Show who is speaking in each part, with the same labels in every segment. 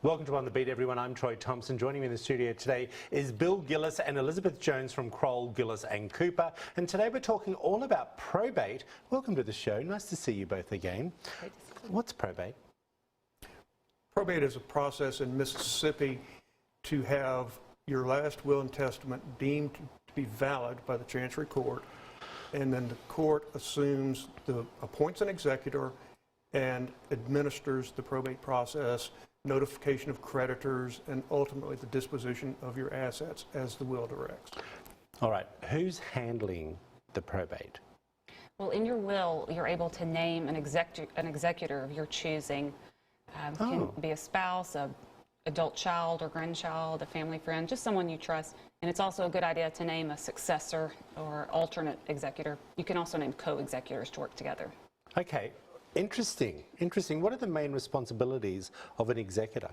Speaker 1: Welcome to On the Beat, everyone. I'm Troy Thompson. Joining me in the studio today is Bill Gillis and Elizabeth Jones from Crowell, Gillis and Cooper. And today we're talking all about probate. Welcome to the show. Nice to see you both again. What's probate?
Speaker 2: Probate is a process in Mississippi to have your last will and testament deemed to be valid by the Chancery Court, and then the court appoints an executor and administers the probate process, notification of creditors, and ultimately the disposition of your assets as the will directs.
Speaker 1: All right, who's handling the probate?
Speaker 3: Well, in your will, you're able to name an executor of your choosing. Can be a spouse, a adult child or grandchild, a family friend, just someone you trust. And it's also a good idea to name a successor or alternate executor. You can also name co-executors to work together.
Speaker 1: Okay, interesting. What are the main responsibilities of an executor?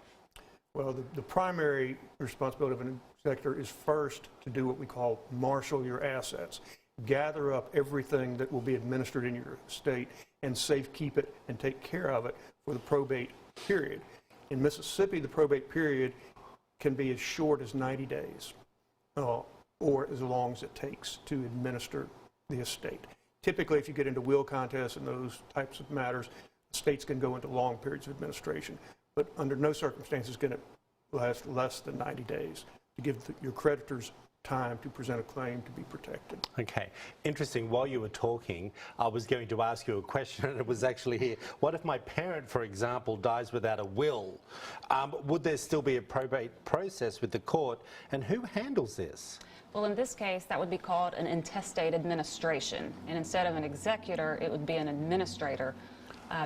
Speaker 2: Well, the primary responsibility of an executor is first to do what we call marshal your assets. Gather up everything that will be administered in your estate and safekeep it and take care of it for the probate period. In Mississippi, the probate period can be as short as 90 days or as long as it takes to administer the estate. Typically, if you get into will contests and those types of matters, states can go into long periods of administration, but under no circumstances can it last less than 90 days to give your creditors time to present a claim to be protected.
Speaker 1: Okay, interesting. While you were talking, I was going to ask you a question, and it was actually here. What if my parent, for example, dies without a will? Would there still be a probate process with the court, and who handles this?
Speaker 3: Well, in this case, that would be called an intestate administration. And instead of an executor, it would be an administrator,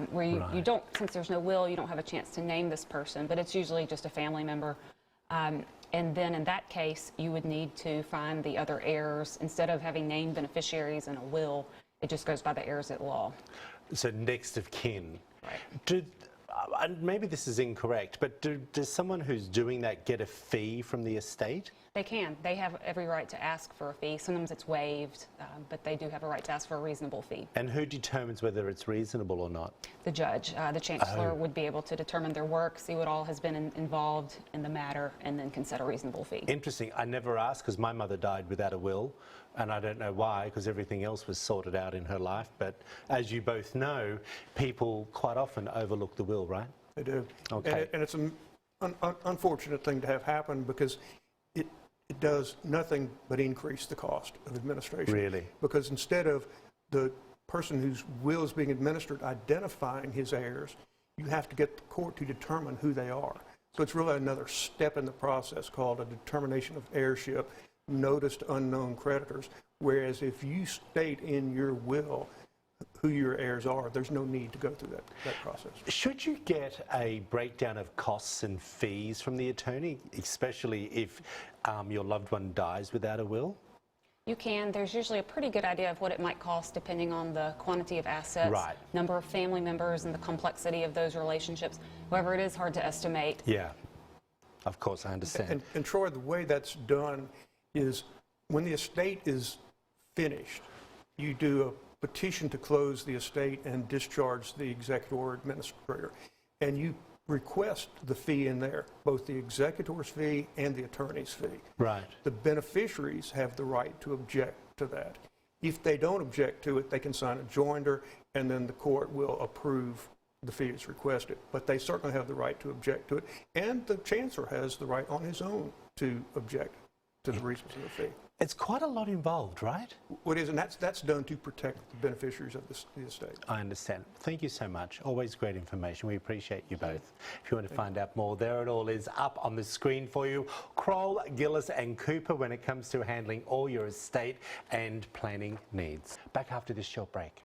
Speaker 3: where you don't, since there's no will, you don't have a chance to name this person, but it's usually just a family member. And then in that case, you would need to find the other heirs. Instead of having named beneficiaries in a will, it just goes by the heirs at law. So
Speaker 1: next of kin.
Speaker 3: Right.
Speaker 1: Maybe this is incorrect, but does someone who's doing that get a fee from the estate?
Speaker 3: They can. They have every right to ask for a fee. Sometimes it's waived, but they do have a right to ask for a reasonable fee.
Speaker 1: And who determines whether it's reasonable or not?
Speaker 3: The judge. The chancellor would be able to determine their work, see what all has been involved in the matter, and then can set a reasonable fee.
Speaker 1: Interesting. I never asked because my mother died without a will, and I don't know why, because everything else was sorted out in her life. But as you both know, people quite often overlook the will, right?
Speaker 2: They do.
Speaker 1: Okay.
Speaker 2: And it's an unfortunate thing to have happen because it does nothing but increase the cost of administration.
Speaker 1: Really?
Speaker 2: Because instead of the person whose will is being administered identifying his heirs, you have to get the court to determine who they are. So it's really another step in the process called a determination of heirship, notice to unknown creditors, whereas if you state in your will who your heirs are, there's no need to go through that process.
Speaker 1: Should you get a breakdown of costs and fees from the attorney, especially if your loved one dies without a will?
Speaker 3: You can. There's usually a pretty good idea of what it might cost depending on the quantity of assets, number of family members, and the complexity of those relationships. However, it is hard to estimate.
Speaker 1: Yeah, of course, I understand.
Speaker 2: And Troy, the way that's done is when the estate is finished, you do a petition to close the estate and discharge the executor or administrator. And you request the fee in there, both the executor's fee and the attorney's fee.
Speaker 1: Right.
Speaker 2: The beneficiaries have the right to object to that. If they don't object to it, they can sign a joinder, and then the court will approve the fee that's requested. But they certainly have the right to object to it, and the chancellor has the right on his own to object to the reasons of the fee.
Speaker 1: It's quite a lot involved, right?
Speaker 2: What is, and that's done to protect the beneficiaries of the estate.
Speaker 1: I understand. Thank you so much. Always great information. We appreciate you both. If you want to find out more, there it all is up on the screen for you. Crowell, Gillis and Cooper when it comes to handling all your estate and planning needs. Back after this short break.